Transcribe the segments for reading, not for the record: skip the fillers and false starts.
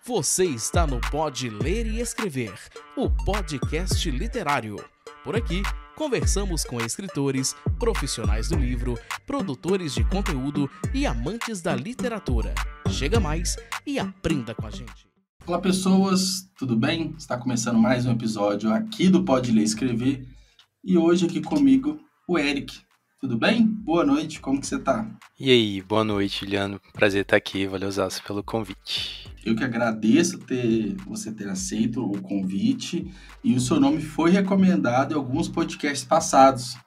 Você está no Pode Ler e Escrever, o podcast literário. Por aqui, conversamos com escritores, profissionais do livro, produtores de conteúdo e amantes da literatura. Chega mais e aprenda com a gente. Olá pessoas, tudo bem? Está começando mais um episódio aqui do Pode Ler e Escrever e hoje aqui comigo o Eric. Tudo bem? Boa noite, como que você tá? E aí, boa noite, Juliano. Prazer estar aqui, valeu Zaço pelo convite. Eu que agradeço você ter aceito o convite e o seu nome foi recomendado em alguns podcasts passados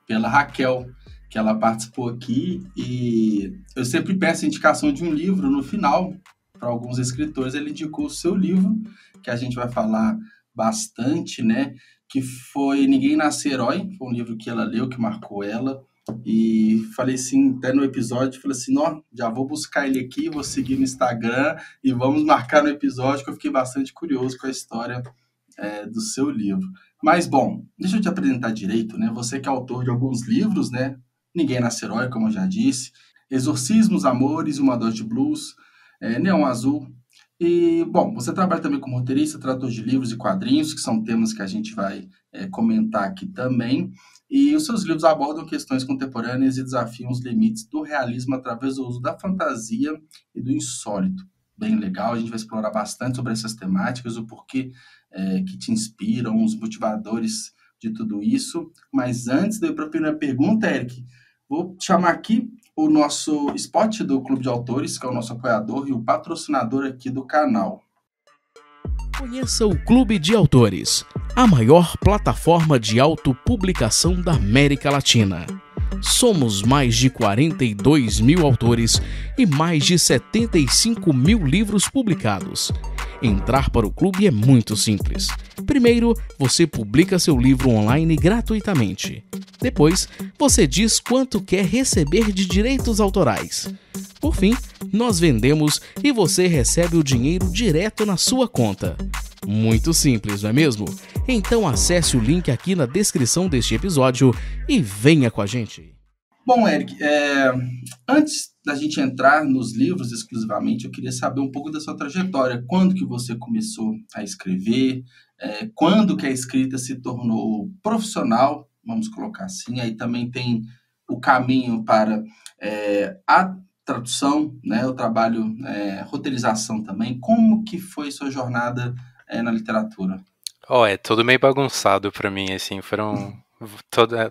pela Raquel, que ela participou aqui, e eu sempre peço a indicação de um livro no final para alguns escritores. Ele indicou o seu livro, que a gente vai falar bastante, né? Que foi Ninguém Nasce Herói, foi um livro que ela leu, que marcou ela. E falei assim, até no episódio, falei assim, ó, já vou buscar ele aqui, vou seguir no Instagram e vamos marcar no episódio, que eu fiquei bastante curioso com a história do seu livro. Mas, bom, deixa eu te apresentar direito, né? Você que é autor de alguns livros, né? Ninguém Nasce Herói, como eu já disse, Exorcismos, Amores, Uma Dose de Blues, Neon Azul. E, bom, você trabalha também como roteirista, tradutor de livros e quadrinhos, que são temas que a gente vai comentar aqui também. E os seus livros abordam questões contemporâneas e desafiam os limites do realismo através do uso da fantasia e do insólito. Bem legal, a gente vai explorar bastante sobre essas temáticas, o porquê que te inspiram, os motivadores de tudo isso. Mas antes de eu ir para a primeira pergunta, Eric, vou chamar aqui o nosso spot do Clube de Autores, que é o nosso apoiador e o patrocinador aqui do canal. Conheça o Clube de Autores, a maior plataforma de autopublicação da América Latina. Somos mais de 42 mil autores e mais de 75 mil livros publicados. Entrar para o clube é muito simples. Primeiro, você publica seu livro online gratuitamente. Depois, você diz quanto quer receber de direitos autorais. Por fim, nós vendemos e você recebe o dinheiro direto na sua conta. Muito simples, não é mesmo? Então acesse o link aqui na descrição deste episódio e venha com a gente. Bom, Eric, antes da gente entrar nos livros exclusivamente, eu queria saber um pouco da sua trajetória. Quando que você começou a escrever? Quando que a escrita se tornou profissional? Vamos colocar assim. Aí também tem o caminho para a tradução, né? O trabalho, roteirização também. Como que foi sua jornada na literatura? É tudo meio bagunçado pra mim, assim, foram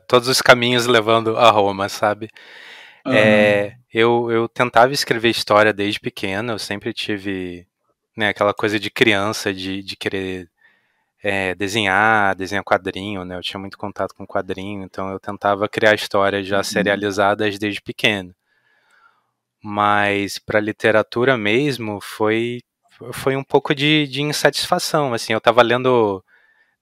todos os caminhos levando a Roma, sabe? Eu tentava escrever história desde pequeno, eu sempre tive, né, aquela coisa de criança, de querer desenhar quadrinho, né? Eu tinha muito contato com quadrinho, então eu tentava criar histórias já serializadas desde pequeno. Mas para literatura mesmo foi um pouco de insatisfação, assim, eu tava lendo,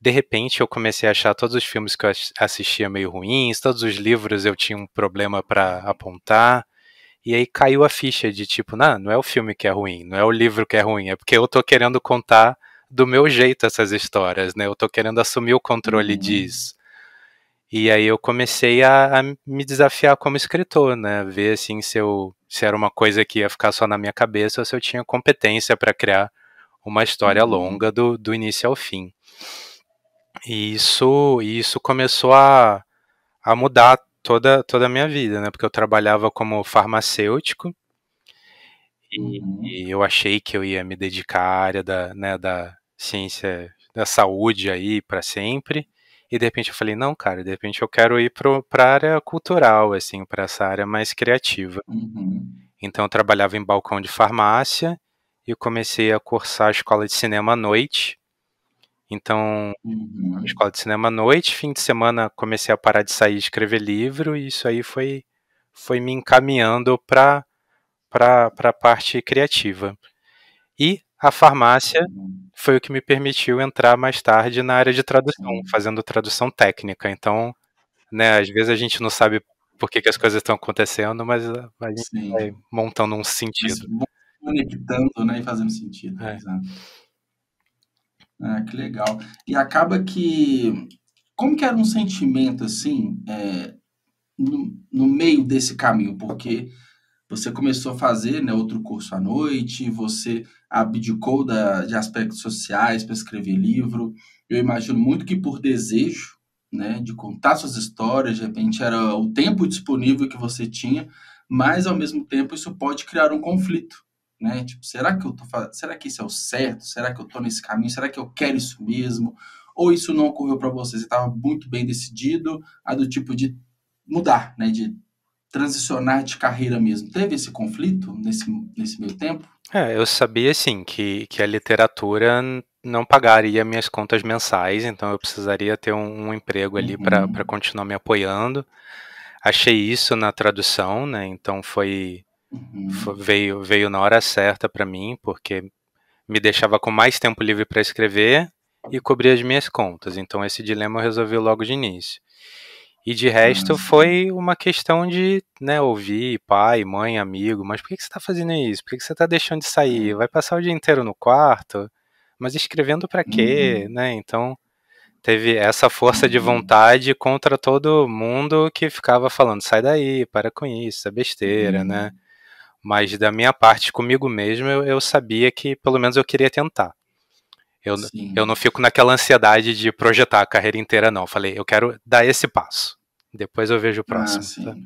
de repente eu comecei a achar todos os filmes que eu assistia meio ruins, todos os livros eu tinha um problema para apontar, e aí caiu a ficha de tipo, não é o filme que é ruim, não é o livro que é ruim, é porque eu tô querendo contar do meu jeito essas histórias, né, eu tô querendo assumir o controle disso. E aí eu comecei a me desafiar como escritor, né? Ver assim se era uma coisa que ia ficar só na minha cabeça ou se eu tinha competência para criar uma história longa do início ao fim. E isso começou a mudar toda a minha vida, né? Porque eu trabalhava como farmacêutico e eu achei que eu ia me dedicar à área da ciência da saúde aí para sempre. E de repente eu falei, não, cara, de repente eu quero ir para a área cultural, assim, para essa área mais criativa. Então eu trabalhava em balcão de farmácia e eu comecei a cursar a escola de cinema à noite. Então, escola de cinema à noite, fim de semana comecei a parar de sair e escrever livro, e isso aí foi me encaminhando para a parte criativa. E a farmácia foi o que me permitiu entrar mais tarde na área de tradução, fazendo tradução técnica. Então, né, às vezes a gente não sabe por que as coisas estão acontecendo, mas a gente vai montando um sentido. Mas conectando, né, e fazendo sentido. Exato. Que legal. E acaba que... Como que era um sentimento, assim, no meio desse caminho? Porque você começou a fazer, né, outro curso à noite, você abdicou de aspectos sociais para escrever livro. Eu imagino muito que por desejo, né, de contar suas histórias, de repente era o tempo disponível que você tinha, mas ao mesmo tempo isso pode criar um conflito, né? Tipo, será que isso é o certo? Será que eu estou nesse caminho? Será que eu quero isso mesmo? Ou isso não ocorreu para você? Você estava muito bem decidido, a do tipo de mudar, né, de transicionar de carreira mesmo. Teve esse conflito nesse meio tempo? Eu sabia, assim, que a literatura não pagaria minhas contas mensais, então eu precisaria ter um emprego ali para continuar me apoiando. Achei isso na tradução, né? Então veio na hora certa para mim, porque me deixava com mais tempo livre para escrever e cobrir as minhas contas. Então esse dilema eu resolvi logo de início. E de resto foi uma questão de, né, ouvir pai, mãe, amigo, mas por que você está fazendo isso? Por que você está deixando de sair? Vai passar o dia inteiro no quarto? Mas escrevendo para quê? Né? Então teve essa força de vontade contra todo mundo que ficava falando, sai daí, para com isso, é besteira, né? Mas da minha parte, comigo mesmo, eu sabia que pelo menos eu queria tentar. Eu não fico naquela ansiedade de projetar a carreira inteira, não. Falei, eu quero dar esse passo. Depois eu vejo o próximo.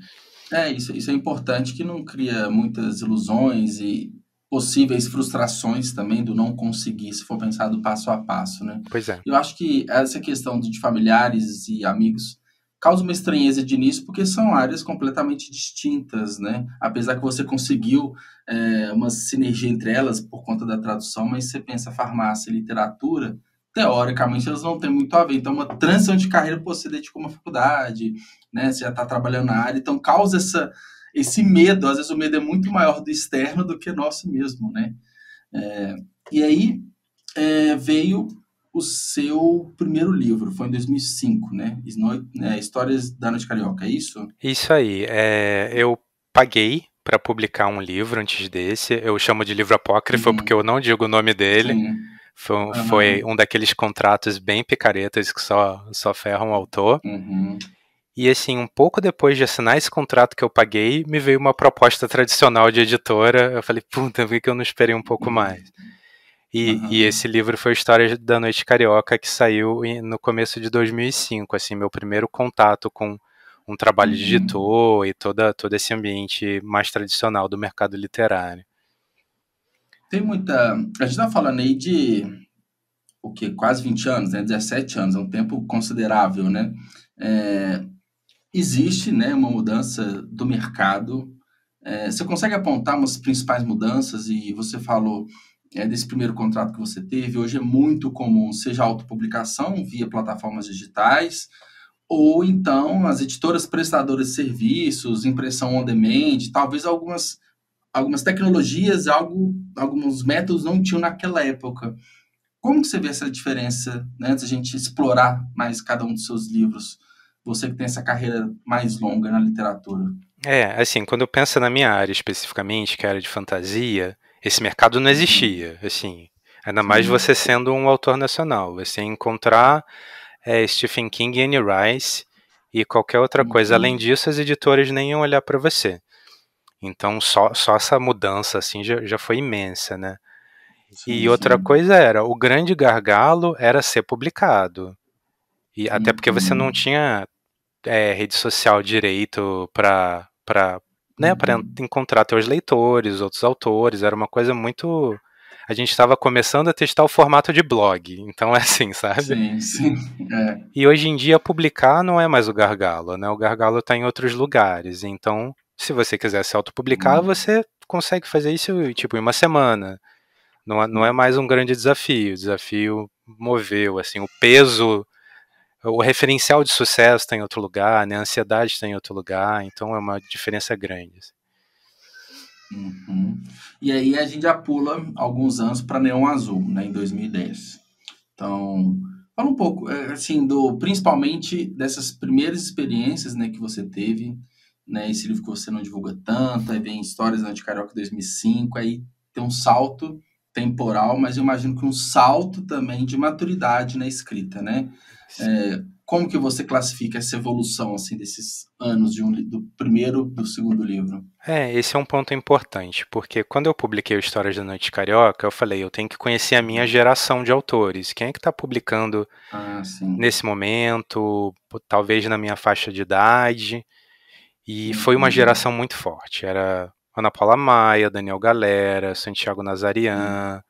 Tá? Isso é importante, que não cria muitas ilusões e possíveis frustrações também do não conseguir, se for pensado passo a passo, né? Pois é. Eu acho que essa questão de familiares e amigos causa uma estranheza de início, porque são áreas completamente distintas, né? Apesar que você conseguiu uma sinergia entre elas por conta da tradução, mas você pensa farmácia e literatura, teoricamente elas não têm muito a ver. Então, uma transição de carreira, você dedicou uma faculdade, né? Você já está trabalhando na área, então causa esse medo. Às vezes o medo é muito maior do externo do que nosso mesmo, né? E aí veio o seu primeiro livro, foi em 2005, né? Histórias da Noite Carioca, é isso? Isso aí. Eu paguei para publicar um livro antes desse. Eu chamo de livro apócrifo porque eu não digo o nome dele. Sim. Foi um daqueles contratos bem picaretas que só ferram o autor. E assim, um pouco depois de assinar esse contrato que eu paguei, me veio uma proposta tradicional de editora. Eu falei, puta, por que eu não esperei um pouco mais? E esse livro foi História da Noite Carioca, que saiu no começo de 2005, assim, meu primeiro contato com um trabalho de editor e todo esse ambiente mais tradicional do mercado literário. Tem muita... A gente está falando aí de quase 20 anos, né? 17 anos, é um tempo considerável, né? Existe, né, uma mudança do mercado. Você consegue apontar umas principais mudanças? E você falou desse primeiro contrato que você teve. Hoje é muito comum, seja autopublicação via plataformas digitais, ou então as editoras prestadoras de serviços, impressão on demand, talvez algumas tecnologias, alguns métodos não tinham naquela época. Como que você vê essa diferença, né, antes da gente explorar mais cada um dos seus livros? Você que tem essa carreira mais longa na literatura. Assim, quando eu penso na minha área especificamente, que é a área de fantasia, esse mercado não existia, assim, ainda mais você sendo um autor nacional. Você encontrar Stephen King e Anne Rice e qualquer outra coisa. Além disso, as editoras nem iam olhar para você. Então, só essa mudança, assim, já foi imensa, né? E outra coisa o grande gargalo era ser publicado. E até porque você não tinha rede social direito para encontrar teus leitores, outros autores. Era uma coisa muito... A gente estava começando a testar o formato de blog. Então é assim, sabe? Sim. E hoje em dia publicar não é mais o gargalo, né? O gargalo está em outros lugares. Então, se você quiser se autopublicar, você consegue fazer isso tipo em uma semana. Não é mais um grande desafio. O desafio moveu, assim, o peso, o referencial de sucesso está em outro lugar, né? A ansiedade está em outro lugar, então é uma diferença grande. E aí a gente já pula alguns anos para Neon Azul, né, em 2010. Então, fala um pouco, assim, principalmente dessas primeiras experiências, né, que você teve, né, esse livro que você não divulga tanto, aí vem Histórias da Noite Carioca 2005, aí tem um salto temporal, mas eu imagino que um salto também de maturidade na escrita, né? como que você classifica essa evolução, assim, desses anos do primeiro do segundo livro? Esse é um ponto importante, porque quando eu publiquei o Histórias da Noite Carioca, eu falei, eu tenho que conhecer a minha geração de autores. Quem é que está publicando nesse momento, talvez na minha faixa de idade? E foi uma geração muito forte. Era Ana Paula Maia, Daniel Galera, Santiago Nazarian,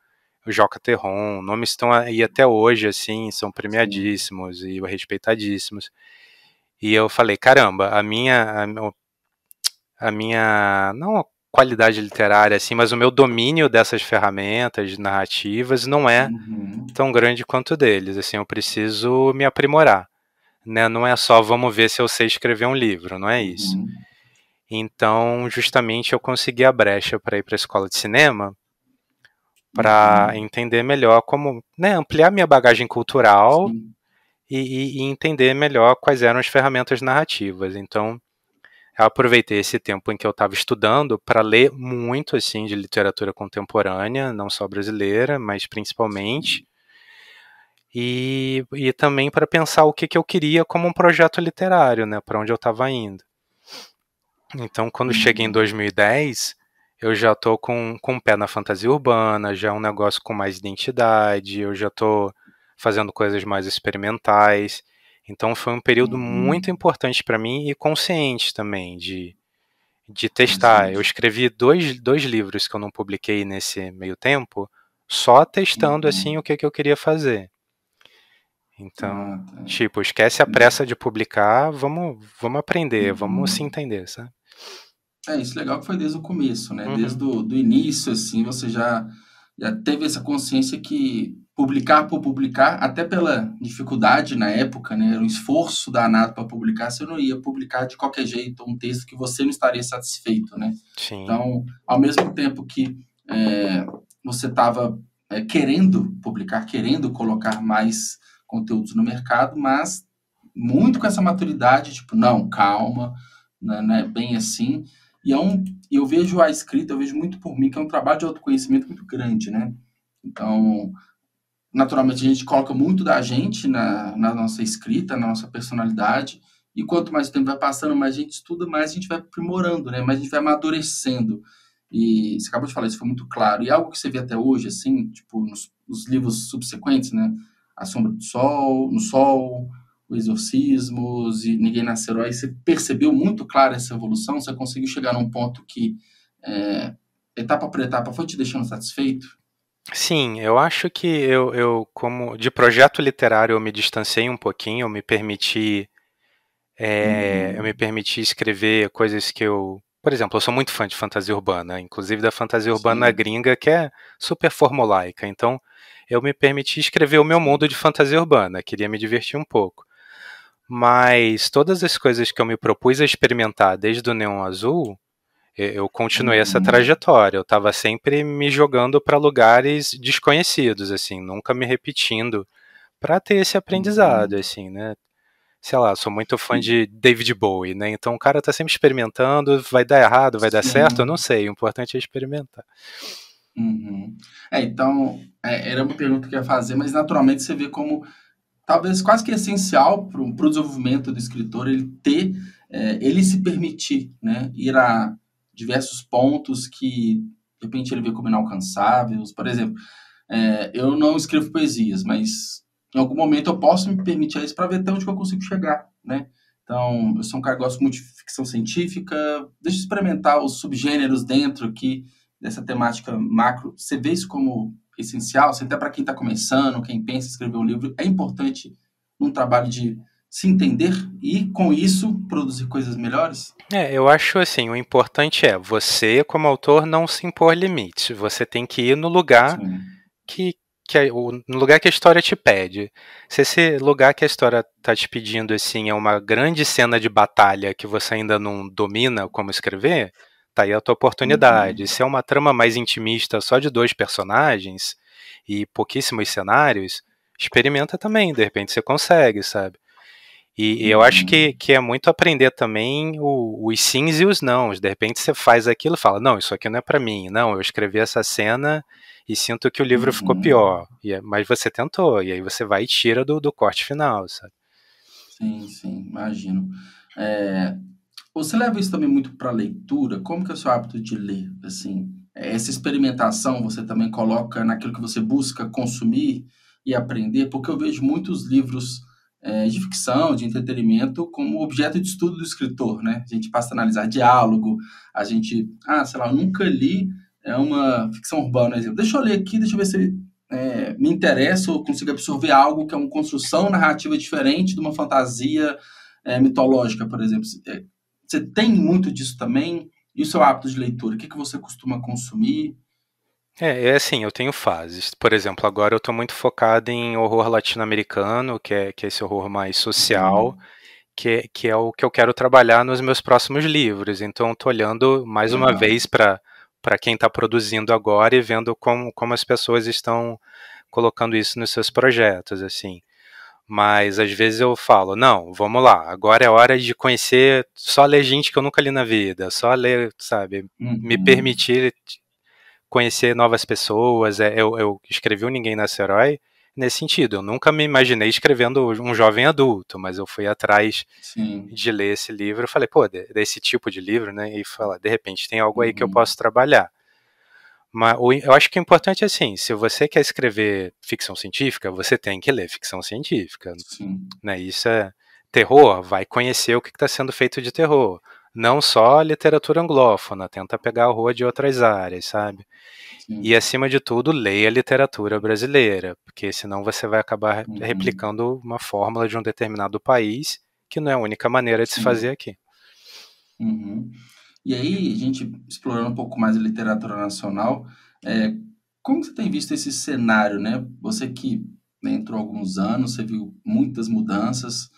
o Joca Terron, nomes estão aí até hoje, assim, são premiadíssimos e respeitadíssimos. E eu falei, caramba, a minha não a qualidade literária, assim, mas o meu domínio dessas ferramentas narrativas não é tão grande quanto o deles, assim, eu preciso me aprimorar, né? Não é só vamos ver se eu sei escrever um livro, não é isso. Então, justamente, eu consegui a brecha para ir para a escola de cinema, para entender melhor como, né, ampliar minha bagagem cultural e entender melhor quais eram as ferramentas narrativas. Então, eu aproveitei esse tempo em que eu estava estudando para ler muito assim de literatura contemporânea, não só brasileira, mas principalmente, e também para pensar o que eu queria como um projeto literário, né, para onde eu estava indo. Então, quando cheguei em 2010, eu já estou com um pé na fantasia urbana, já é um negócio com mais identidade, eu já estou fazendo coisas mais experimentais. Então, foi um período muito importante para mim e consciente também de testar. Eu escrevi dois livros que eu não publiquei nesse meio tempo, só testando assim o que eu queria fazer. Então, tipo, esquece a pressa de publicar, vamos aprender, vamos se entender, sabe? Isso legal que foi desde o começo, né? Desde do início, assim, você já teve essa consciência que publicar por publicar, até pela dificuldade na época, né? Era um esforço danado para publicar, você não ia publicar de qualquer jeito um texto que você não estaria satisfeito, né? Sim. Então, ao mesmo tempo que você estava querendo publicar, querendo colocar mais conteúdos no mercado, mas muito com essa maturidade, tipo, não, calma, não é bem assim. E eu vejo a escrita, eu vejo muito por mim, que é um trabalho de autoconhecimento muito grande, né? Então, naturalmente, a gente coloca muito da gente na nossa escrita, na nossa personalidade, e quanto mais o tempo vai passando, mais a gente estuda, mais a gente vai aprimorando, né? Mais a gente vai amadurecendo. E você acabou de falar, isso foi muito claro. E algo que você vê até hoje, assim, tipo, nos livros subsequentes, né? A Sombra do Sol, No Sol, O Exorcismos e Ninguém Nasce Herói, você percebeu muito claro essa evolução? Você conseguiu chegar num ponto que, etapa por etapa, foi te deixando satisfeito? Sim, eu acho que eu como de projeto literário, eu me distanciei um pouquinho, eu me permiti escrever coisas que por exemplo, eu sou muito fã de fantasia urbana, inclusive da fantasia urbana gringa, que é super formulaica, então eu me permiti escrever o meu mundo de fantasia urbana, queria me divertir um pouco. Mas todas as coisas que eu me propus a experimentar desde o Neon Azul, eu continuei essa trajetória. Eu estava sempre me jogando para lugares desconhecidos, assim, nunca me repetindo, para ter esse aprendizado, assim, né? Sei lá, sou muito fã de David Bowie, né? Então o cara tá sempre experimentando, vai dar errado, vai dar certo, eu não sei, o importante é experimentar. Então, era uma pergunta que eu ia fazer, mas naturalmente você vê como talvez quase que essencial para o desenvolvimento do escritor ele se permitir, né, ir a diversos pontos que de repente ele vê como inalcançáveis. Por exemplo, eu não escrevo poesias, mas em algum momento eu posso me permitir isso para ver até onde eu consigo chegar, né? Então, eu sou um cara que gosta muito de ficção científica, deixa eu experimentar os subgêneros dentro aqui dessa temática macro. Você vê isso como essencial? Até para quem está começando, quem pensa em escrever um livro, é importante num trabalho de se entender e, com isso, produzir coisas melhores? Eu acho assim, o importante é você, como autor, não se impor limites. Você tem que ir no lugar no lugar que a história te pede. Se esse lugar que a história está te pedindo assim é uma grande cena de batalha que você ainda não domina como escrever, tá aí a tua oportunidade. Se é uma trama mais intimista só de 2 personagens e pouquíssimos cenários, experimenta também, de repente você consegue, sabe? E eu acho que é muito aprender também os sims e os nãos. De repente você faz aquilo e fala, não, isso aqui não é para mim. Não, eu escrevi essa cena e sinto que o livro ficou pior. Mas você tentou, e aí você vai e tira do corte final, sabe? Sim, sim, imagino. É, você leva isso também muito para leitura? Como que é o seu hábito de ler? Assim, essa experimentação você também coloca naquilo que você busca consumir e aprender? Porque eu vejo muitos livros de ficção, de entretenimento, como objeto de estudo do escritor, né? A gente passa a analisar diálogo, a gente, sei lá, eu nunca li uma ficção urbana, por exemplo. Deixa eu ler aqui, deixa eu ver se me interessa ou consigo absorver algo que é uma construção narrativa diferente de uma fantasia mitológica, por exemplo. Você tem muito disso também? E o seu hábito de leitura? O que, que você costuma consumir? É assim, eu tenho fases. Por exemplo, agora eu estou muito focado em horror latino-americano, que é esse horror mais social, Uhum. que é o que eu quero trabalhar nos meus próximos livros. Então, estou olhando mais uma Legal. vez para quem está produzindo agora e vendo como as pessoas estão colocando isso nos seus projetos, assim. Mas às vezes eu falo, não, vamos lá, agora é hora de conhecer, só ler gente que eu nunca li na vida, só ler, sabe, me Uhum. permitir conhecer novas pessoas. Eu escrevi o Ninguém Nasce Herói nesse sentido. Eu nunca me imaginei escrevendo um jovem adulto, mas eu fui atrás Sim. de ler esse livro. Eu falei, pô, desse tipo de livro, né? E falar, de repente tem algo aí que eu Uhum. posso trabalhar. Mas eu acho que o importante é assim, se você quer escrever ficção científica, você tem que ler ficção científica, Sim. né? Isso é terror, vai conhecer o que está sendo feito de terror. Não só literatura anglófona, tenta pegar horror de outras áreas, sabe? E, Sim. acima de tudo, leia a literatura brasileira, porque senão você vai acabar Uhum. replicando uma fórmula de um determinado país, que não é a única maneira de se fazer Sim. aqui. Uhum. E aí, a gente explorando um pouco mais a literatura nacional, como você tem visto esse cenário, né? Você que, né, entrou há alguns anos, você viu muitas mudanças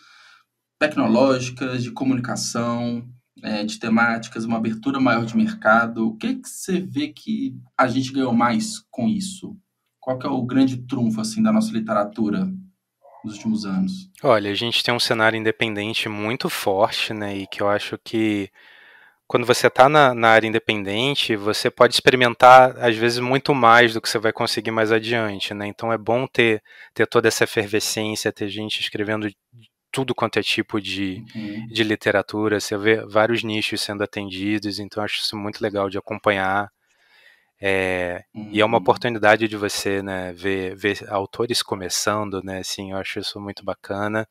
tecnológicas, de comunicação, de temáticas, uma abertura maior de mercado. O que que você vê que a gente ganhou mais com isso? Qual que é o grande trunfo assim da nossa literatura nos últimos anos? Olha, a gente tem um cenário independente muito forte, né? E que eu acho que quando você está na área independente, você pode experimentar, às vezes, muito mais do que você vai conseguir mais adiante, né? Então é bom ter toda essa efervescência, ter gente escrevendo tudo quanto é tipo Uhum, de literatura, você vê vários nichos sendo atendidos, então acho isso muito legal de acompanhar. E é uma uhum, oportunidade de você, né, ver autores começando, né, assim, eu acho isso muito bacana.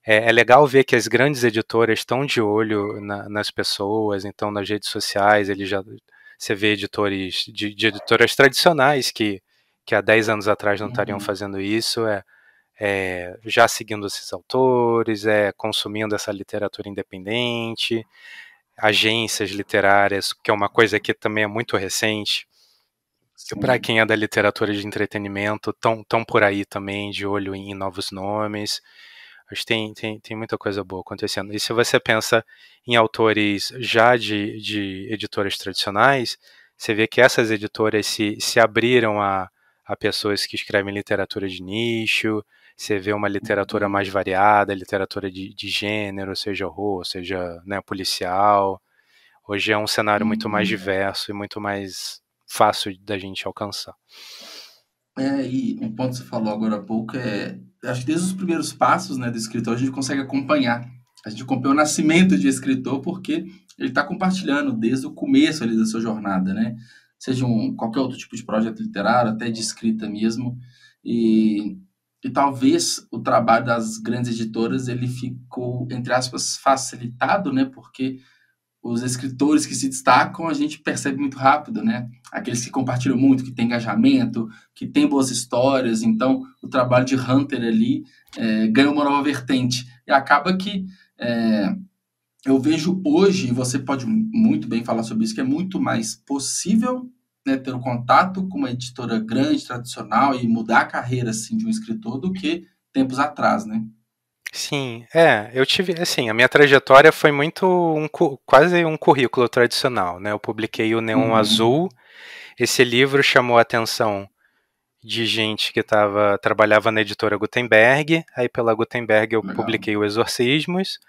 É legal ver que as grandes editoras estão de olho nas pessoas, então nas redes sociais você vê editores de editoras tradicionais que há 10 anos atrás não estariam uhum, fazendo isso, já seguindo esses autores, consumindo essa literatura independente, agências literárias, que é uma coisa que também é muito recente, que para sim, quem é da literatura de entretenimento, tão por aí também, de olho em novos nomes. Acho que tem muita coisa boa acontecendo. E se você pensa em autores já de editoras tradicionais, você vê que essas editoras se abriram a pessoas que escrevem literatura de nicho, você vê uma literatura mais uhum, variada, literatura de gênero, seja horror, seja, né, policial. Hoje é um cenário muito mais uhum. diverso e muito mais fácil da gente alcançar. E um ponto que você falou agora há pouco acho que desde os primeiros passos, né, do escritor, a gente consegue acompanhar. A gente acompanha o nascimento de escritor porque ele está compartilhando desde o começo ali da sua jornada, né? Seja qualquer outro tipo de projeto literário, até de escrita mesmo. E, e talvez o trabalho das grandes editoras ele ficou, entre aspas, facilitado, né? Porque os escritores que se destacam, a gente percebe muito rápido, né? Aqueles que compartilham muito, que têm engajamento, que têm boas histórias. Então, o trabalho de Hunter ali ganha uma nova vertente. E acaba que eu vejo hoje, e você pode muito bem falar sobre isso, que é muito mais possível, né, ter um contato com uma editora grande, tradicional, e mudar a carreira assim, de um escritor do que tempos atrás, né? Sim, eu tive, assim, a minha trajetória foi muito quase um currículo tradicional, né? Eu publiquei o Neon Uhum. Azul. Esse livro chamou a atenção de gente que trabalhava na editora Gutenberg. Aí pela Gutenberg eu Legal. publiquei o Exorcismos.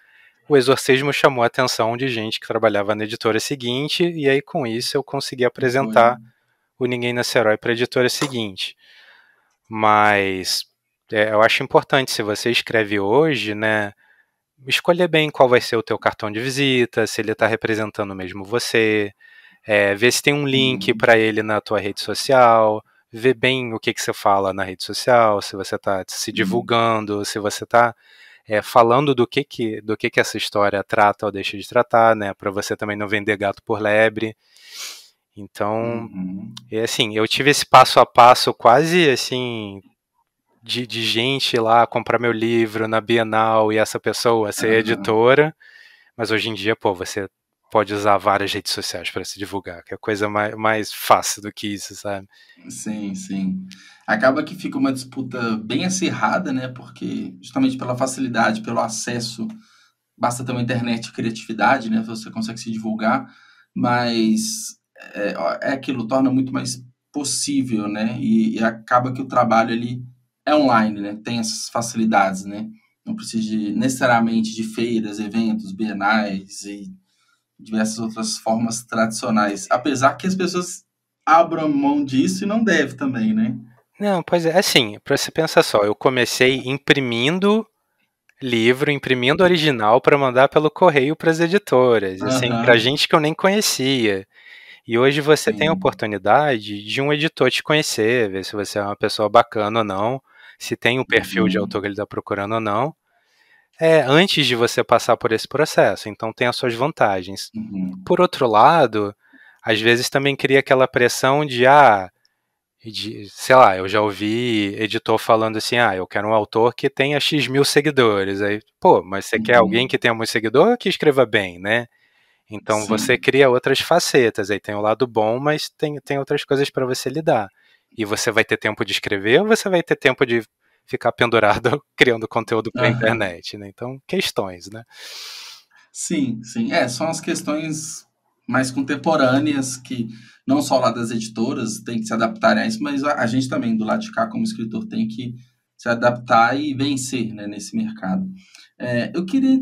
O Exorcismo chamou a atenção de gente que trabalhava na editora seguinte, e aí com isso eu consegui E foi. apresentar o Ninguém Nasce Herói para a editora seguinte. Mas eu acho importante, se você escreve hoje, né? escolher bem qual vai ser o teu cartão de visita, se ele está representando mesmo você, ver se tem um link para ele na tua rede social, ver bem o que você fala na rede social, se você está se divulgando, se você está falando do que essa história trata ou deixa de tratar, né, para você também não vender gato por lebre. Então, assim, eu tive esse passo a passo quase assim de gente lá comprar meu livro na Bienal e essa pessoa ser editora, mas hoje em dia, pô, você pode usar várias redes sociais para se divulgar, que é coisa mais fácil do que isso, sabe? Sim, sim. Acaba que fica uma disputa bem acirrada, né? Porque justamente pela facilidade, pelo acesso, basta ter uma internet e criatividade, né? Você consegue se divulgar, mas aquilo torna muito mais possível, né? E acaba que o trabalho ali é online, né? Tem essas facilidades, né? Não precisa necessariamente de feiras, eventos, bienais e diversas outras formas tradicionais. Apesar que as pessoas abram mão disso e não deve também, né? Não, pois é, assim, pra você pensar só, eu comecei imprimindo livro, imprimindo original para mandar pelo correio para as editoras, assim, pra gente que eu nem conhecia. E hoje você tem a oportunidade de um editor te conhecer, ver se você é uma pessoa bacana ou não, se tem um perfil de autor que ele está procurando ou não, antes de você passar por esse processo. Então tem as suas vantagens. Por outro lado, às vezes também cria aquela pressão sei lá, eu já ouvi editor falando assim, eu quero um autor que tenha X mil seguidores. Aí, pô, mas você quer alguém que tenha muito seguidor ou que escreva bem, né? Então você cria outras facetas, aí tem o lado bom, mas tem outras coisas para você lidar. E você vai ter tempo de escrever ou você vai ter tempo de ficar pendurado criando conteúdo para a internet, né? Então, questões, né? Sim, sim. São as questões mais contemporâneas que não só lá das editoras tem que se adaptarem a isso, mas a gente também, do lado de cá, como escritor, tem que se adaptar e vencer, né, nesse mercado. Eu queria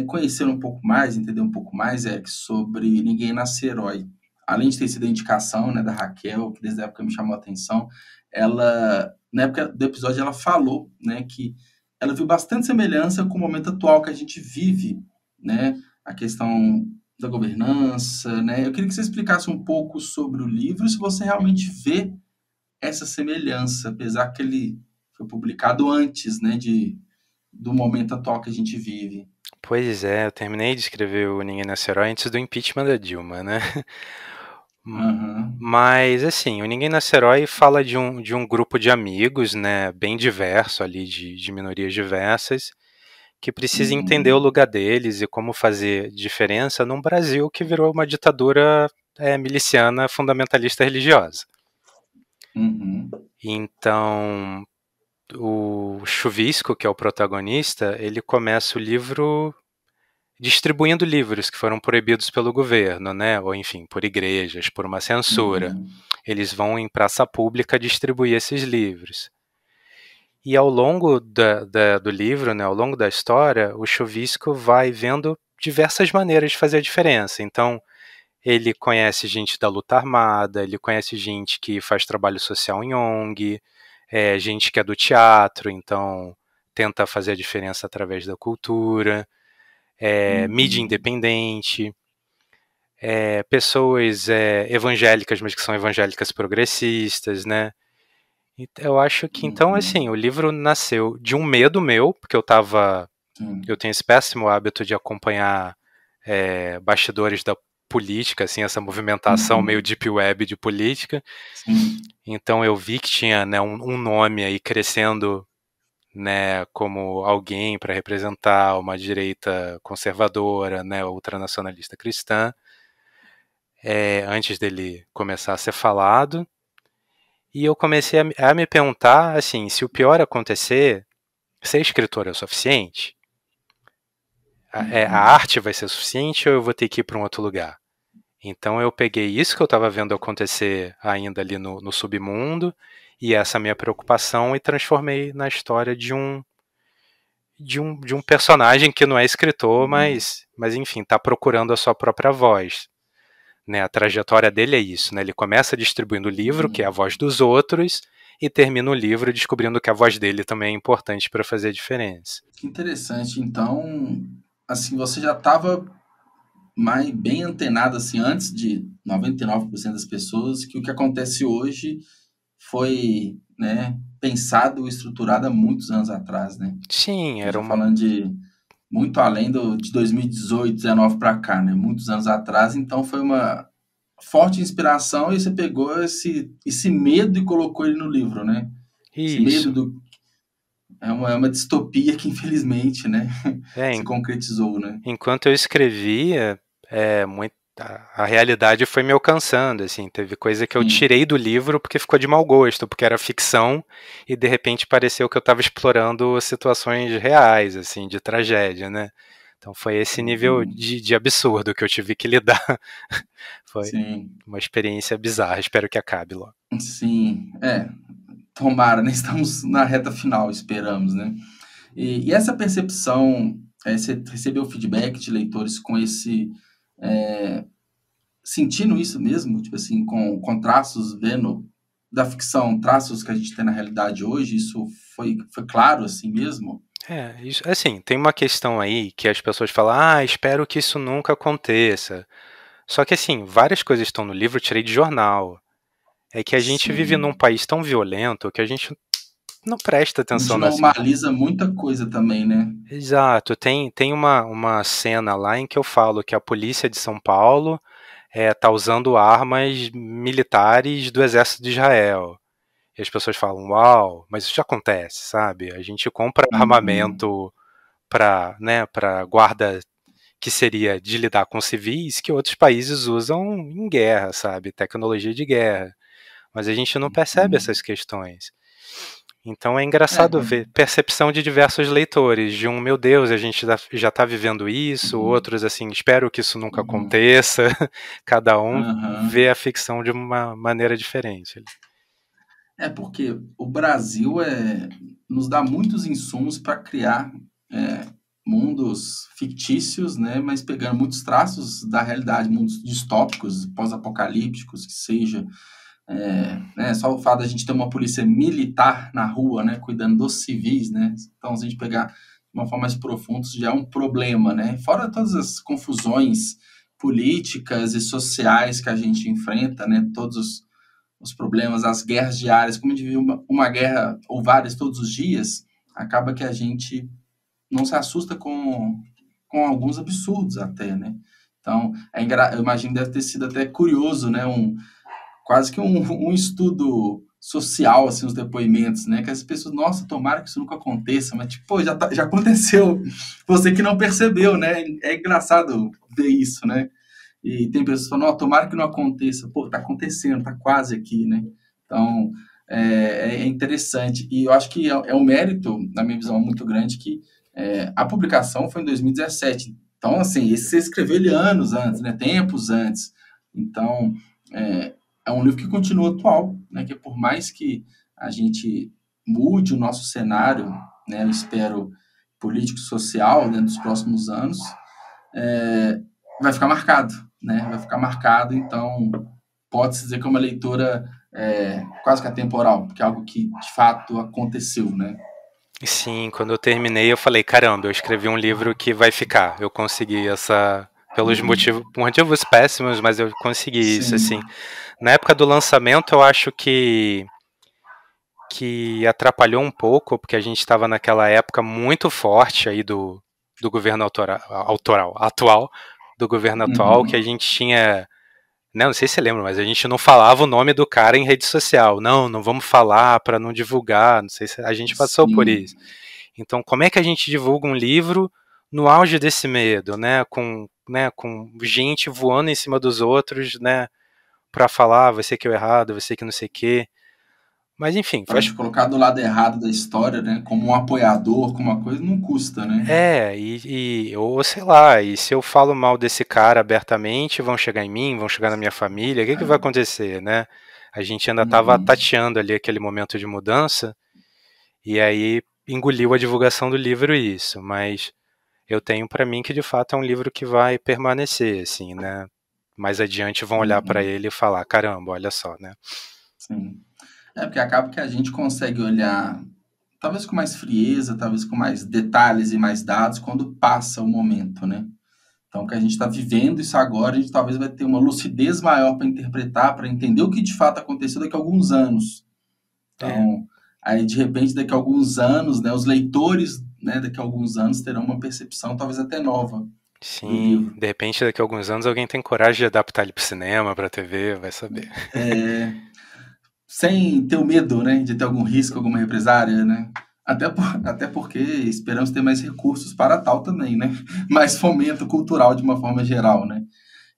conhecer um pouco mais, entender um pouco mais, sobre Ninguém Nasce Herói. Além de ter sido a indicação, né, da Raquel, que desde a época me chamou a atenção, ela, na época do episódio, ela falou, né, que ela viu bastante semelhança com o momento atual que a gente vive, né, a questão da governança, né? Eu queria que você explicasse um pouco sobre o livro, se você realmente vê essa semelhança, apesar que ele foi publicado antes, né, do momento atual que a gente vive. Pois é, eu terminei de escrever o Ninguém Nasce Herói antes do impeachment da Dilma, né? Mas, assim, o Ninguém Nasce Herói fala de um grupo de amigos, né, bem diverso ali, de minorias diversas, que precisa entender o lugar deles e como fazer diferença num Brasil que virou uma ditadura miliciana fundamentalista religiosa. Então, o Chuvisco, que é o protagonista, ele começa o livro distribuindo livros que foram proibidos pelo governo, né? Ou enfim, por igrejas, por uma censura. Eles vão em praça pública distribuir esses livros. E ao longo do livro, né, ao longo da história, o Chuvisco vai vendo diversas maneiras de fazer a diferença. Então, ele conhece gente da luta armada, ele conhece gente que faz trabalho social em ONG, gente que é do teatro, então tenta fazer a diferença através da cultura, mídia independente, pessoas evangélicas, mas que são evangélicas progressistas, né? Eu acho que, então, assim, o livro nasceu de um medo meu, porque eu tenho esse péssimo hábito de acompanhar bastidores da política, assim, essa movimentação meio deep web de política. Então eu vi que tinha, né, um nome aí crescendo, né, como alguém para representar uma direita conservadora, né, ultranacionalista cristã, antes dele começar a ser falado. E eu comecei a me perguntar, assim, se o pior acontecer, ser escritor é o suficiente? A arte vai ser suficiente ou eu vou ter que ir para um outro lugar? Então eu peguei isso que eu estava vendo acontecer ainda ali no submundo e essa minha preocupação e transformei na história de um personagem que não é escritor, mas enfim, está procurando a sua própria voz. Né, a trajetória dele é isso, né? Ele começa distribuindo o livro, que é a voz dos outros, e termino o livro descobrindo que a voz dele também é importante para fazer a diferença. Que interessante. Então, assim, você já estava bem antenado, assim, antes de 99% das pessoas, que o que acontece hoje foi, né, pensado e estruturado há muitos anos atrás, né? Sim, era Já uma... falando de muito além de 2018, 19 para cá, né? Muitos anos atrás, então foi uma forte inspiração e você pegou esse medo e colocou ele no livro, né? Esse medo Isso. é uma distopia que infelizmente, né, se É, concretizou, né? enquanto eu escrevia, a realidade foi me alcançando, assim, teve coisa que eu Sim. tirei do livro porque ficou de mau gosto, porque era ficção e de repente pareceu que eu estava explorando situações reais, assim, de tragédia, né? Então foi esse nível de absurdo que eu tive que lidar. Foi Sim, uma experiência bizarra, espero que acabe logo. sim, tomara, né? Estamos na reta final, esperamos, né? E essa percepção, você recebeu feedback de leitores com sentindo isso mesmo, tipo assim, com traços, vendo da ficção, traços que a gente tem na realidade hoje, isso foi claro assim mesmo? Isso, assim, tem uma questão aí que as pessoas falam, espero que isso nunca aconteça. Só que, assim, várias coisas estão no livro, eu tirei de jornal. É que a gente vive num Sim. país tão violento que a gente não presta A atenção gente nas... normaliza muita coisa também, né? Exato, tem uma cena lá em que eu falo que a polícia de São Paulo tá usando armas militares do exército de Israel. E as pessoas falam, uau, mas isso já acontece, sabe? A gente compra Uhum. armamento para, né, para guarda que seria de lidar com civis que outros países usam em guerra, sabe? Tecnologia de guerra. Mas a gente não percebe essas questões. Então é engraçado Quando... ver percepção de diversos leitores, de meu Deus, a gente já está vivendo isso, Uhum. outros assim, espero que isso nunca Uhum. aconteça. Cada um vê Uhum. a ficção de uma maneira diferente. Porque o Brasil nos dá muitos insumos para criar mundos fictícios, né? Mas pegando muitos traços da realidade, mundos distópicos, pós-apocalípticos, que seja. Né? Só o fato da gente ter uma polícia militar na rua, né? Cuidando dos civis, né? Então, se a gente pegar de uma forma mais profunda, isso já é um problema, né? Fora todas as confusões políticas e sociais que a gente enfrenta, né? Todos os problemas, as guerras diárias, como a gente vive uma guerra ou várias todos os dias, acaba que a gente não se assusta com alguns absurdos até, né? Então, eu imagino que deve ter sido até curioso, né? Quase que um estudo social, assim, os depoimentos, né? Que as pessoas, nossa, tomara que isso nunca aconteça, mas, tipo, já aconteceu. Você que não percebeu, né? É engraçado ver isso, né? E tem pessoas que falam, não, tomara que não aconteça. Pô, tá acontecendo, tá quase aqui, né? Então, é interessante. E eu acho que é um mérito, na minha visão, muito grande, que a publicação foi em 2017. Então, assim, você escreveu ele anos antes, né? Tempos antes. Então, é um livro que continua atual, né? Que por mais que a gente mude o nosso cenário, né? Eu espero político-social, né, nos próximos anos, vai ficar marcado, né? Vai ficar marcado, então pode-se dizer que é uma leitura quase que atemporal, porque é algo que de fato aconteceu, né? Sim, quando eu terminei, eu falei, caramba, eu escrevi um livro que vai ficar. Eu consegui essa, por motivos péssimos, mas eu consegui isso, Sim. assim. Na época do lançamento, eu acho que atrapalhou um pouco, porque a gente estava naquela época muito forte aí do governo atual, do governo atual, que a gente tinha, né, não sei se você lembra, mas a gente não falava o nome do cara em rede social. Não vamos falar para não divulgar, não sei se a gente passou por Sim. isso. Então, como é que a gente divulga um livro no auge desse medo, né, com gente voando em cima dos outros, né, para falar, você que é o errado, você que não sei o quê. Mas enfim, Para te colocar do lado errado da história, né? Como um apoiador, como uma coisa, não custa, né? ou sei lá, e se eu falo mal desse cara abertamente, vão chegar em mim, vão chegar na minha família, o que vai acontecer, né? A gente ainda estava Uhum. tateando ali aquele momento de mudança, e aí engoliu a divulgação do livro isso, mas eu tenho para mim que de fato é um livro que vai permanecer, assim, né? Mais adiante vão olhar para Uhum. ele e falar, caramba, olha só, né? Sim. É porque acaba que a gente consegue olhar, talvez com mais frieza, talvez com mais detalhes e mais dados, quando passa o momento, né? Então, que a gente está vivendo isso agora, a gente talvez vai ter uma lucidez maior para interpretar, para entender o que de fato aconteceu daqui a alguns anos. É, Então, aí de repente, daqui a alguns anos, né, os leitores, né, daqui a alguns anos terão uma percepção talvez até nova do sim, livro. de repente daqui a alguns anos alguém tem coragem de adaptar ele pro cinema, pra TV, vai saber. É, sem ter o medo, né, de ter algum risco, alguma represária, né? Até porque esperamos ter mais recursos para tal também, né? Mais fomento cultural de uma forma geral, né?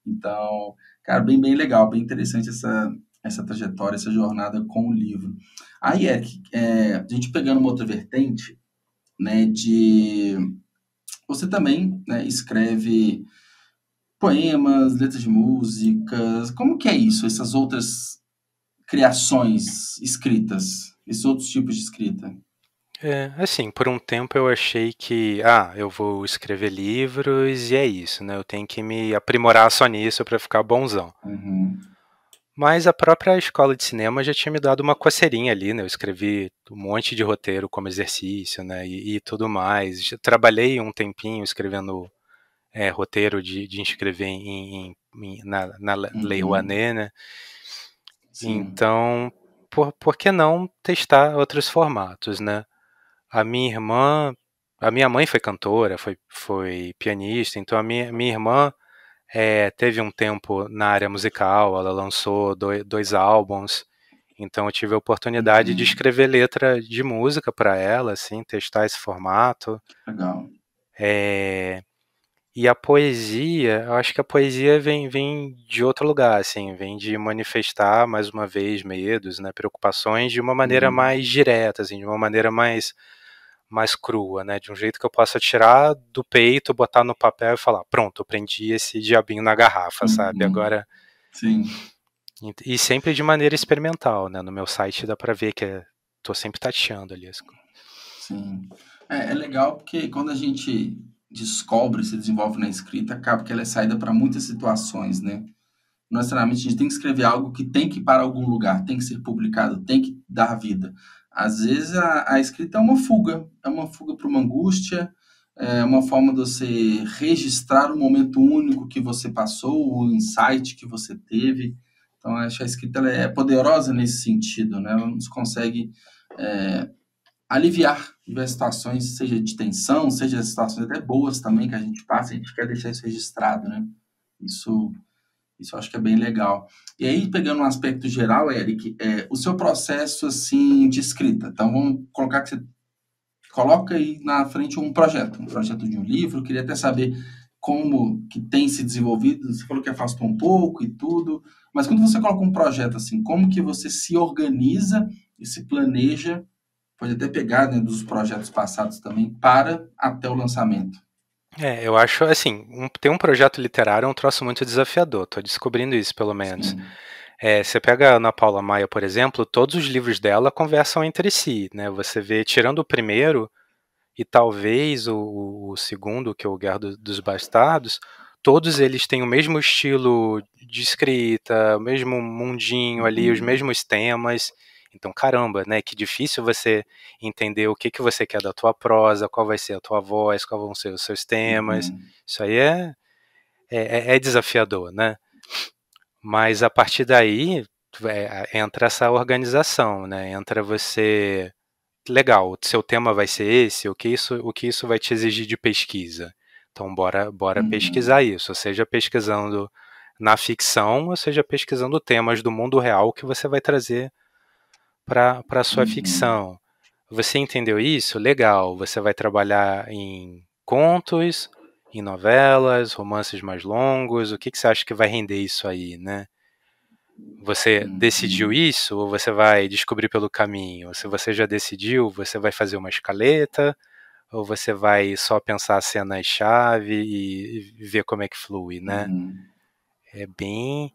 Então, cara, bem legal, bem interessante essa trajetória, essa jornada com o livro. Aí, Eric, a gente pegando uma outra vertente, né, de... Você também, né, escreve poemas, letras de músicas. Como que é isso, essas outras criações escritas, esses outros tipos de escrita? É, assim, por um tempo eu achei que, eu vou escrever livros e é isso, né? Eu tenho que me aprimorar só nisso pra ficar bonzão. Uhum, Mas a própria escola de cinema já tinha me dado uma coceirinha ali, né? Eu escrevi um monte de roteiro como exercício, né? E tudo mais. Já trabalhei um tempinho escrevendo roteiro de inscrever na Lei uhum, Rouanet, né? sim. Então, por que não testar outros formatos, né? A minha irmã, a minha mãe foi cantora, foi pianista, então a minha irmã teve um tempo na área musical, ela lançou dois álbuns, então eu tive a oportunidade de Uhum, escrever letra de música para ela, assim, testar esse formato. legal. É, e a poesia, eu acho que a poesia vem de outro lugar, assim, vem de manifestar, mais uma vez, medos, né, preocupações de uma maneira Uhum, mais direta, assim, de uma maneira mais crua, né, de um jeito que eu possa tirar do peito, botar no papel e falar, pronto, eu prendi esse diabinho na garrafa, sabe, uhum, agora... sim. E sempre de maneira experimental, né, no meu site dá pra ver que tô sempre tateando ali as coisas. Sim. É legal porque quando a gente descobre, se desenvolve na escrita, acaba que ela é saída para muitas situações, né? Não necessariamente a gente tem que escrever algo que tem que ir para algum lugar, tem que ser publicado, tem que dar vida. Às vezes a escrita é uma fuga para uma angústia, é uma forma de você registrar um momento único que você passou, o insight que você teve. Então, acho que a escrita ela é poderosa nesse sentido, né? Ela nos consegue é, aliviar diversas situações, seja de tensão, seja situações até boas também que a gente passa, a gente quer deixar isso registrado, né? Isso, isso eu acho que é bem legal. E aí, pegando um aspecto geral, Eric, o seu processo assim de escrita. Então, vamos colocar que você coloca aí na frente um projeto de um livro. Eu queria até saber como que tem se desenvolvido. Você falou que afastou um pouco e tudo, mas quando você coloca um projeto assim, como que você se organiza e se planeja, pode até pegar, né, dos projetos passados também, para até o lançamento. Eu acho, assim, ter um projeto literário é um troço muito desafiador, tô descobrindo isso, pelo menos. Sim. Você pega a Ana Paula Maia, por exemplo, todos os livros dela conversam entre si, né? Você vê, tirando o primeiro, e talvez o segundo, que é o Guerra dos Bastardos, todos eles têm o mesmo estilo de escrita, o mesmo mundinho ali, os Uhum. mesmos temas. Então, caramba, né? Que difícil você entender o que, que você quer da tua prosa, qual vai ser a tua voz, quais vão ser os seus temas. Uhum. Isso aí é desafiador, né? Mas a partir daí entra essa organização, né? Entra você legal, seu tema vai ser esse, o que isso vai te exigir de pesquisa. Então, bora pesquisar Uhum. isso, seja pesquisando na ficção, ou seja pesquisando temas do mundo real que você vai trazer para a sua Uhum. ficção. Você entendeu isso? Legal. Você vai trabalhar em contos, em novelas, romances mais longos. O que você acha que vai render isso aí, né? Você decidiu Uhum. isso ou você vai descobrir pelo caminho? Se você já decidiu, você vai fazer uma escaleta ou você vai só pensar cenas-chave e ver como é que flui, né? Uhum. É bem.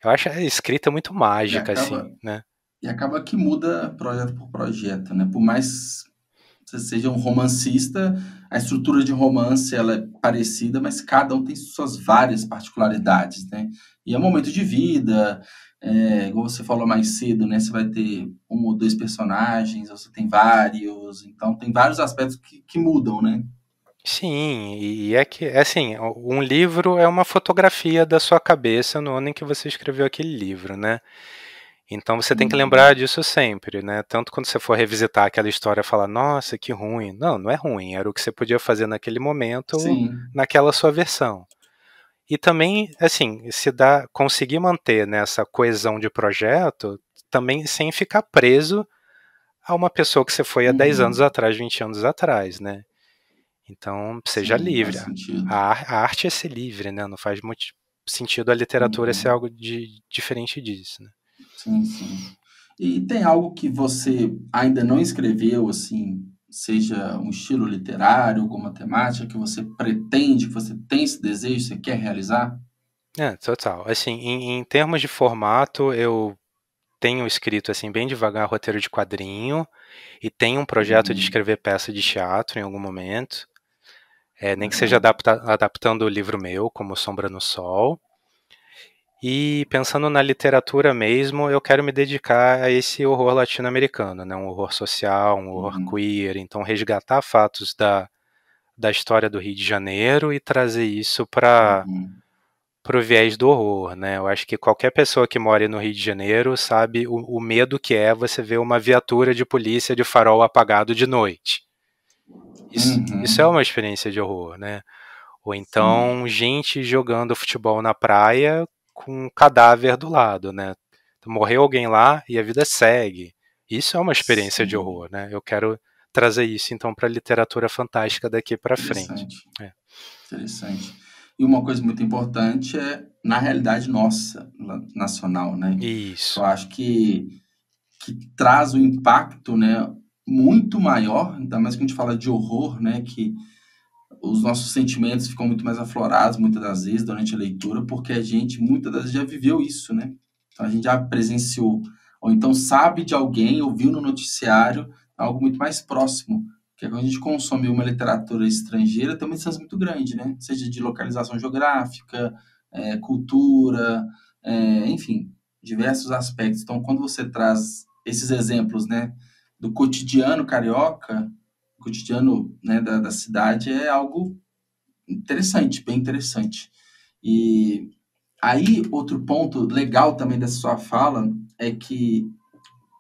Eu acho a escrita muito E mágica, acaba, assim, né? e acaba que muda projeto por projeto, né? Por mais que você seja um romancista, a estrutura de romance ela é parecida, mas cada um tem suas várias particularidades, né? E é um momento de vida, igual você falou mais cedo, né? Você vai ter um ou dois personagens, ou você tem vários, então tem vários aspectos que mudam, né? Sim, e é que, assim, um livro é uma fotografia da sua cabeça no ano em que você escreveu aquele livro, né? Então você tem que lembrar Uhum. disso sempre, né? Tanto quando você for revisitar aquela história e falar, nossa, que ruim. Não, não é ruim, era o que você podia fazer naquele momento, Sim. naquela sua versão. E também, assim, se dá, conseguir manter nessa coesão de projeto, também sem ficar preso a uma pessoa que você foi há 10 anos Uhum. atrás, 20 anos atrás, né? Então, seja Sim, livre. faz sentido. A arte é ser livre, né? Não faz muito sentido a literatura ser Uhum. algo diferente disso, né? Sim, sim. E tem algo que você ainda não escreveu, assim, seja um estilo literário, alguma temática que você pretende, que você tem esse desejo, você quer realizar? É, total. Assim, em termos de formato, eu tenho escrito assim bem devagar roteiro de quadrinho e tenho um projeto de Uhum. escrever peça de teatro em algum momento. Nem que seja Legal. adaptando o livro meu, como Sombra no Sol. E pensando na literatura mesmo, eu quero me dedicar a esse horror latino-americano, né? Um horror social, um horror Uhum. queer. Então, resgatar fatos da história do Rio de Janeiro e trazer isso para Uhum. o viés do horror, né? Eu acho que qualquer pessoa que mora no Rio de Janeiro sabe o medo que é você ver uma viatura de polícia de farol apagado de noite. Isso é Uhum. uma experiência de horror, né? Ou Sim. então gente jogando futebol na praia com um cadáver do lado, né? Morreu alguém lá e a vida segue. Isso é uma experiência de Sim. horror, né? Eu quero trazer isso então para a literatura fantástica daqui para frente. Interessante. É. Interessante. E uma coisa muito importante é na realidade nossa, nacional, né? Que Isso. eu acho que traz um impacto, né, muito maior, ainda mais que a gente fala de horror, né, que os nossos sentimentos ficam muito mais aflorados muitas das vezes durante a leitura, porque a gente muitas das vezes já viveu isso, né? Então a gente já presenciou, ou então sabe de alguém, ouviu no noticiário, algo muito mais próximo. Porque quando a gente consome uma literatura estrangeira, tem uma distância muito grande, né? Seja de localização geográfica, cultura, enfim, diversos aspectos. Então, quando você traz esses exemplos, né, do cotidiano carioca, o cotidiano, né, da cidade é algo interessante, bem interessante. E aí, outro ponto legal também dessa sua fala é que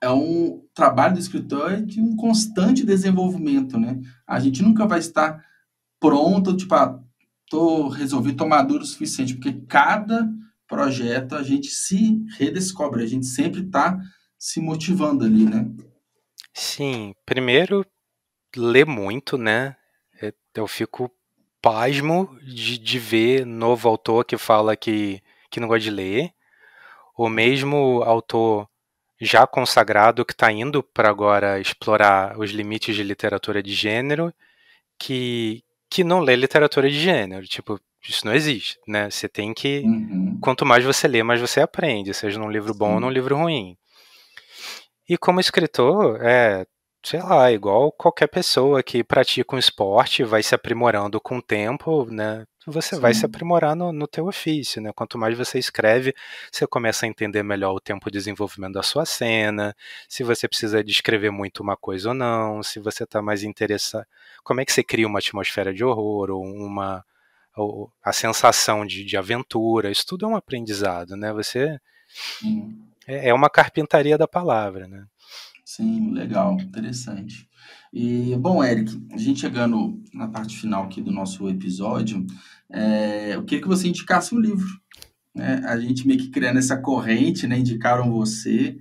é um trabalho do escritor de um constante desenvolvimento, né? A gente nunca vai estar pronto, tipo, resolvi, tô maduro o suficiente, porque cada projeto a gente se redescobre, a gente sempre está se motivando ali, né? Sim, primeiro ler muito, né? Eu fico pasmo de ver novo autor que fala que não gosta de ler, ou mesmo autor já consagrado que está indo para agora explorar os limites de literatura de gênero, que não lê literatura de gênero. Tipo, isso não existe, né? Você tem que. Uhum, Quanto mais você lê, mais você aprende, seja num livro bom ou num sim. livro ruim. E como escritor, sei lá, igual qualquer pessoa que pratica um esporte, vai se aprimorando com o tempo, né? Você vai se Sim. aprimorar no teu ofício, né? Quanto mais você escreve, você começa a entender melhor o tempo de desenvolvimento da sua cena, se você precisa descrever muito uma coisa ou não, se você está mais interessado. Como é que você cria uma atmosfera de horror ou a sensação de aventura? Isso tudo é um aprendizado, né? Você Sim. é uma carpintaria da palavra, né? Sim, legal, interessante. E, bom, Eric, a gente chegando na parte final aqui do nosso episódio, eu queria que você indicasse um livro, né? A gente meio que criando essa corrente, né? Indicaram você,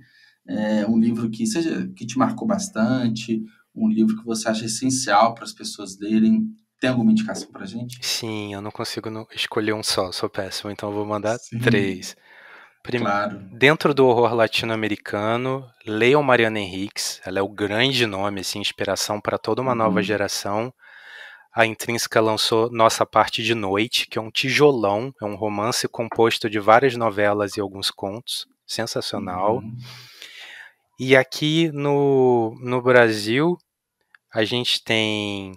um livro que seja que te marcou bastante, um livro que você acha essencial para as pessoas lerem. Tem alguma indicação para a gente? Sim, eu não consigo escolher um só, sou péssimo, então eu vou mandar Sim, três. Prim- claro. Dentro do horror latino-americano, leiam Mariana Enriques, ela é o grande nome, assim, inspiração para toda uma nova Uhum, geração. A Intrínseca lançou Nossa Parte de Noite, que é um tijolão, é um romance composto de várias novelas e alguns contos, sensacional. uhum, E aqui no Brasil, a gente tem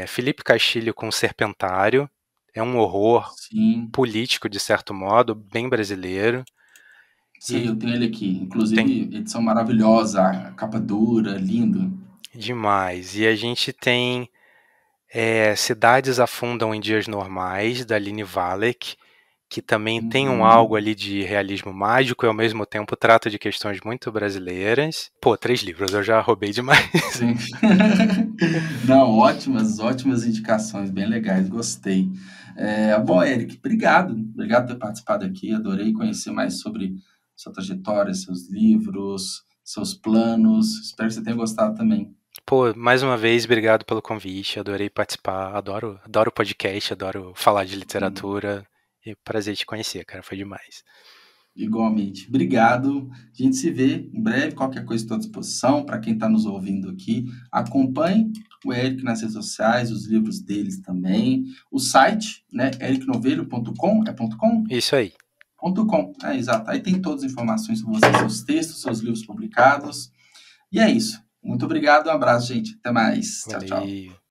Felipe Castilho com Serpentário, é um horror sim. político, de certo modo, bem brasileiro. Sei, eu tenho ele aqui. Inclusive, edição maravilhosa, a capa dura, lindo. Demais. E a gente tem Cidades Afundam em Dias Normais, da Aline Valek, que também tem algo ali de realismo mágico e ao mesmo tempo trata de questões muito brasileiras. Pô, 3 livros, eu já roubei demais. Sim. Não, ótimas indicações, bem legais, gostei. Bom, Eric, obrigado por ter participado aqui, adorei conhecer mais sobre sua trajetória, seus livros, seus planos, espero que você tenha gostado também. Pô, mais uma vez, obrigado pelo convite, adorei participar, adoro o podcast, adoro falar de literatura, e prazer te conhecer, cara, foi demais. Igualmente. Obrigado. A gente se vê em breve. Qualquer coisa estou à disposição. Para quem está nos ouvindo aqui, acompanhe o Eric nas redes sociais, os livros deles também. O site, né? ericnovelho.com, é .com? Isso aí. .com, exato. Aí tem todas as informações sobre vocês, seus textos, seus livros publicados. E é isso. Muito obrigado, um abraço, gente. Até mais. Valeu. Tchau, tchau.